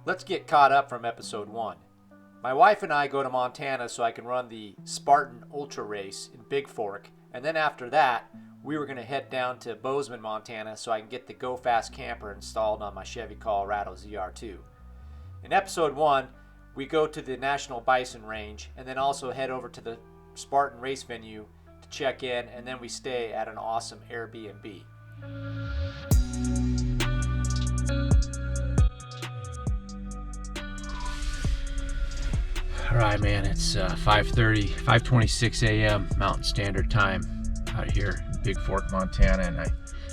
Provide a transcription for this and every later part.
Let's get caught up from episode 1. My wife and I go to Montana so I can run the Spartan Ultra race in Bigfork, and then after that, we were going to head down to Bozeman, Montana so I can get the GoFastCamper installed on my Chevy Colorado ZR2. In episode 1, we go to the National Bison Range and then also head over to the Spartan race venue to check in, and then we stay at an awesome Airbnb. All right, man, it's 5:26 a.m. Mountain Standard Time out here in Bigfork, Montana, and I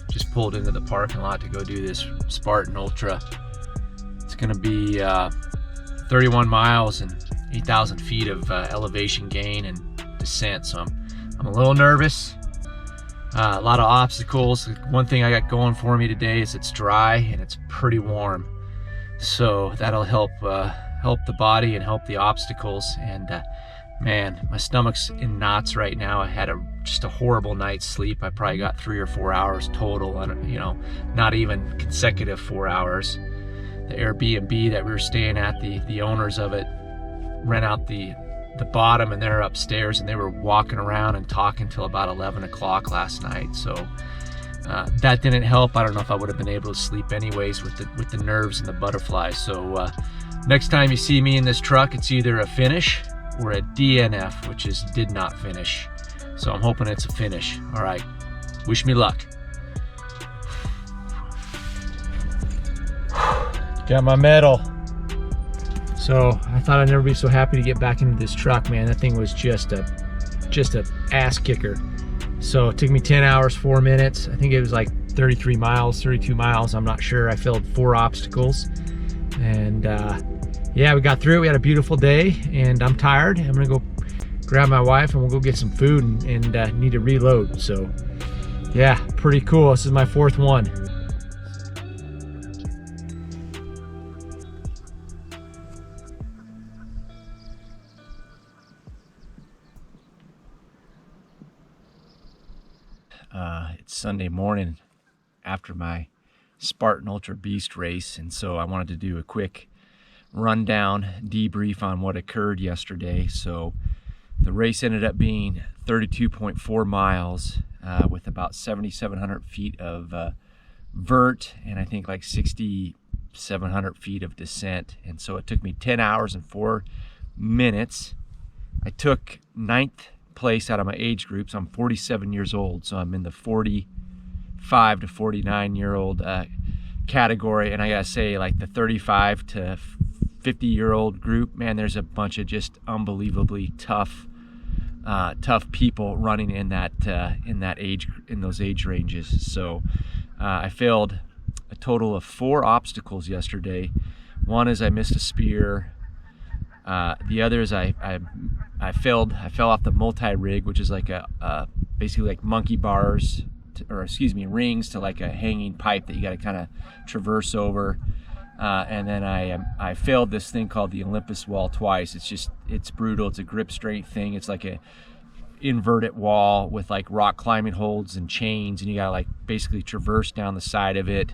just pulled into the parking lot to go do this Spartan Ultra. It's gonna be 31 miles and 8,000 feet of elevation gain and descent, so I'm a little nervous. A lot of obstacles. One thing I got going for me today is it's dry and it's pretty warm, so that'll help the body and help the obstacles. And man, my stomach's in knots right now. I had just a horrible night's sleep. I probably got 3 or 4 hours total, and not even consecutive 4 hours. The Airbnb that we were staying at, the owners of it rent out the bottom, and they're upstairs, and they were walking around and talking till about 11 o'clock last night. So that didn't help. I don't know if I would have been able to sleep anyways with the nerves and the butterflies. So next time you see me in this truck, it's either a finish or a DNF, which is did not finish. So I'm hoping it's a finish. All right, wish me luck. Got my medal. So I thought I'd never be so happy to get back into this truck, man. That thing was just a ass kicker. So it took me 10 hours, 4 minutes. I think it was like 33 miles, 32 miles. I'm not sure. I filled 4 obstacles. And yeah, we got through it. We had a beautiful day, and I'm tired. I'm gonna go grab my wife and we'll go get some food and need to reload. So yeah, pretty cool. This is my 4th one. It's Sunday morning after my Spartan Ultra Beast race, and so I wanted to do a quick rundown debrief on what occurred yesterday. So the race ended up being 32.4 miles with about 7,700 feet of vert and I think like 6,700 feet of descent, and so it took me 10 hours and 4 minutes. I took 9th place out of my age groups. I'm 47 years old, so I'm in the 45 to 49 year old category, and I gotta say, like the 35 to 50 year old group, man, there's a bunch of just unbelievably tough people running in those age ranges. So I failed a total of 4 obstacles yesterday. One is I missed a spear. The other is I fell off the multi-rig, which is like basically like monkey bars, rings to like a hanging pipe that you got to kind of traverse over. And then I failed this thing called the Olympus wall twice. It's brutal. It's a grip strength thing. It's like a inverted wall with like rock climbing holds and chains, and you gotta like basically traverse down the side of it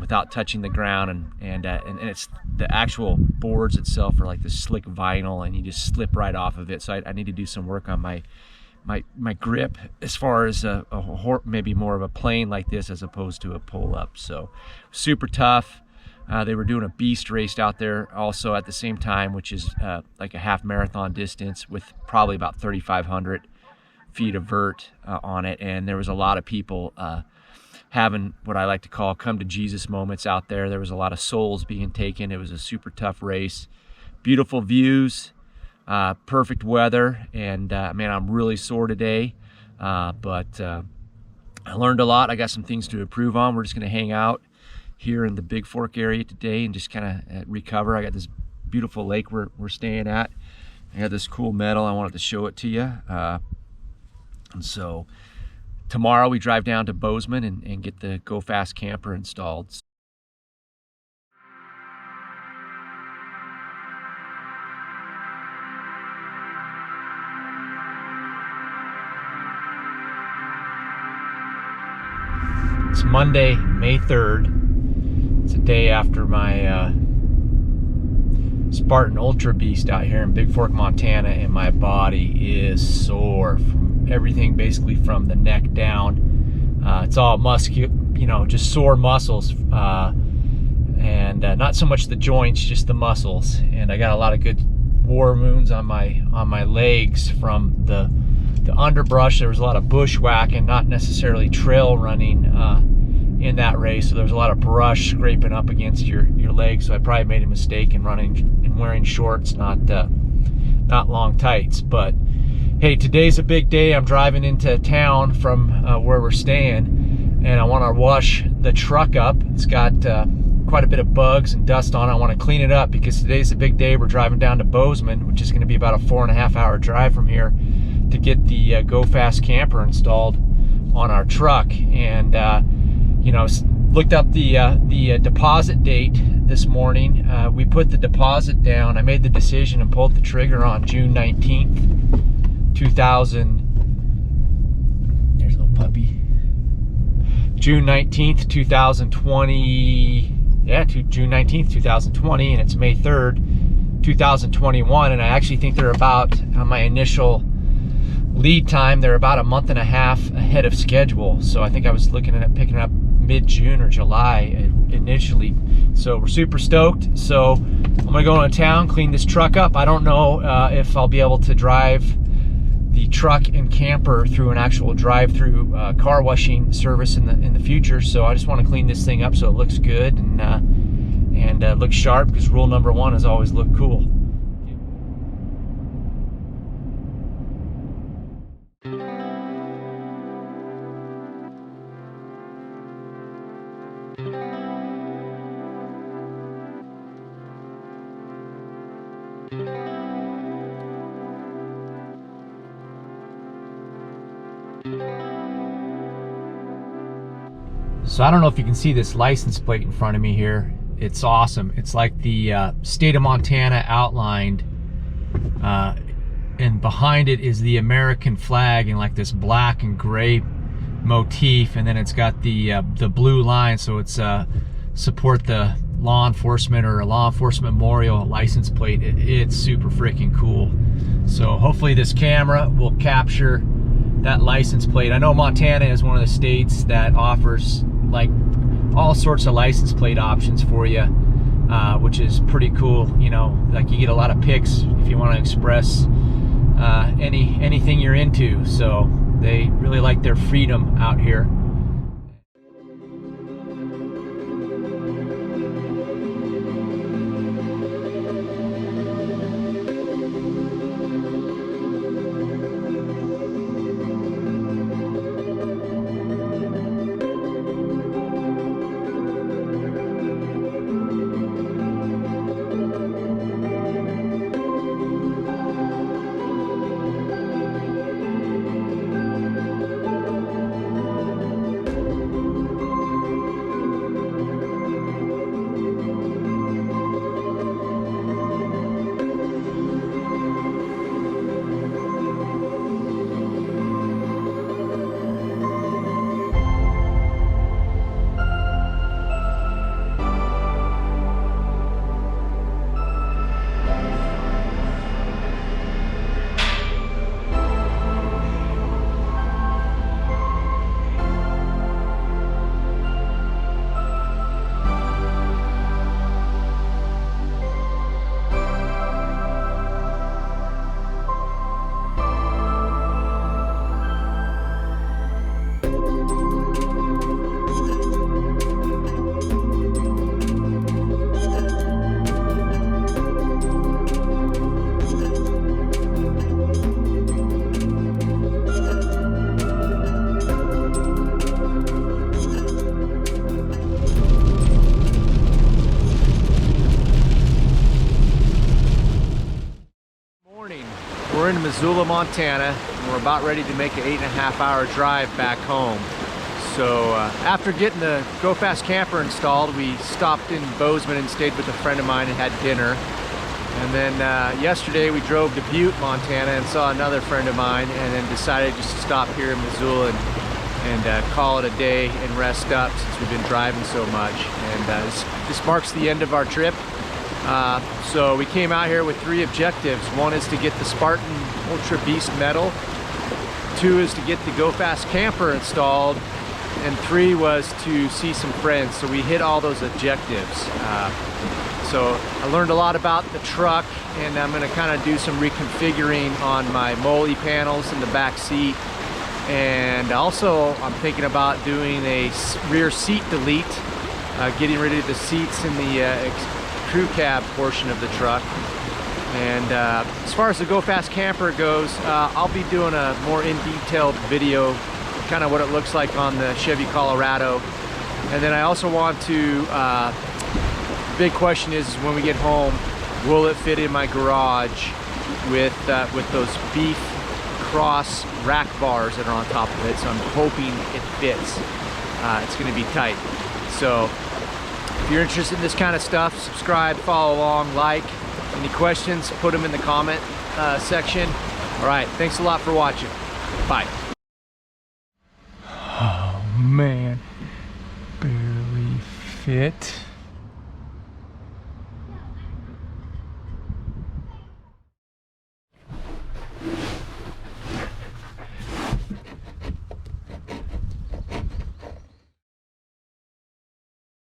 without touching the ground, and it's the actual boards itself are like this slick vinyl, and you just slip right off of it. So I need to do some work on my grip as far as maybe more of a plane like this as opposed to a pull up. So super tough. They were doing a beast race out there also at the same time, which is like a half marathon distance with probably about 3,500 feet of vert on it. And there was a lot of people having what I like to call come to Jesus moments out there. There was a lot of souls being taken. It was a super tough race. Beautiful views, perfect weather, and man, I'm really sore today. But I learned a lot. I got some things to improve on. We're just going to hang out here in the Bigfork area today and just kind of recover. I got this beautiful lake we're staying at. I got this cool medal. I wanted to show it to you. And so tomorrow we drive down to Bozeman and get the GoFastCamper installed. It's Monday, May 3rd. It's a day after my Spartan Ultra Beast out here in Bigfork, Montana, and my body is sore from everything basically from the neck down. It's all just sore muscles, and not so much the joints, just the muscles. And I got a lot of good war wounds on my legs from the underbrush. There was a lot of bushwhacking, not necessarily trail running in that race, so there was a lot of brush scraping up against your legs. So I probably made a mistake in running and wearing shorts, not long tights. But hey, today's a big day. I'm driving into town from where we're staying, and I want to wash the truck up. It's got quite a bit of bugs and dust on it. I want to clean it up because today's a big day. We're driving down to Bozeman, which is going to be about a 4.5 hour drive from here, to get the GoFastCamper installed on our truck. And looked up the deposit date this morning. We put the deposit down. I made the decision and pulled the trigger on June 19th, 2000. There's a little puppy. June 19th, 2020. Yeah, June 19th, 2020, and it's May 3rd, 2021. And I actually think they're about, on my initial lead time, they're about a month and a half ahead of schedule. So I think I was looking at picking up mid-June or July initially. So we're super stoked. So I'm gonna go into town, clean this truck up. I don't know if I'll be able to drive the truck and camper through an actual drive-through car washing service in the future. So I just want to clean this thing up so it looks good and looks sharp, because rule number one is always look cool. So I don't know if you can see this license plate in front of me here. It's awesome. It's like the state of Montana outlined, and behind it is the American flag in like this black and gray motif, and then it's got the blue line, so it's support the law enforcement or a law enforcement memorial license plate. It's super freaking cool. So hopefully this camera will capture that license plate. I know Montana is one of the states that offers like all sorts of license plate options for you, which is pretty cool. Like you get a lot of pics if you want to express anything you're into. So they really like their freedom out here. We're in Missoula, Montana, and we're about ready to make an 8.5 hour drive back home. So after getting the GoFastCamper installed, we stopped in Bozeman and stayed with a friend of mine and had dinner. And then yesterday we drove to Butte, Montana, and saw another friend of mine, and then decided just to stop here in Missoula and call it a day and rest up since we've been driving so much. And this marks the end of our trip. So we came out here with 3 objectives. 1 is to get the Spartan Ultra Beast medal. 2 is to get the GoFastCamper installed. And 3 was to see some friends. So we hit all those objectives. So I learned a lot about the truck, and I'm going to kind of do some reconfiguring on my MOLLE panels in the back seat. And also I'm thinking about doing a rear seat delete, getting rid of the seats in the crew cab portion of the truck. And as far as the GoFastCamper goes, I'll be doing a more in-detailed video, kind of what it looks like on the Chevy Colorado. And then I also want to, the big question is when we get home, will it fit in my garage with those beef cross rack bars that are on top of it? So I'm hoping it fits. It's going to be tight. So if you're interested in this kind of stuff, subscribe, follow along, like. Any questions, put them in the comment section. All right, thanks a lot for watching. Bye. Oh man, barely fit.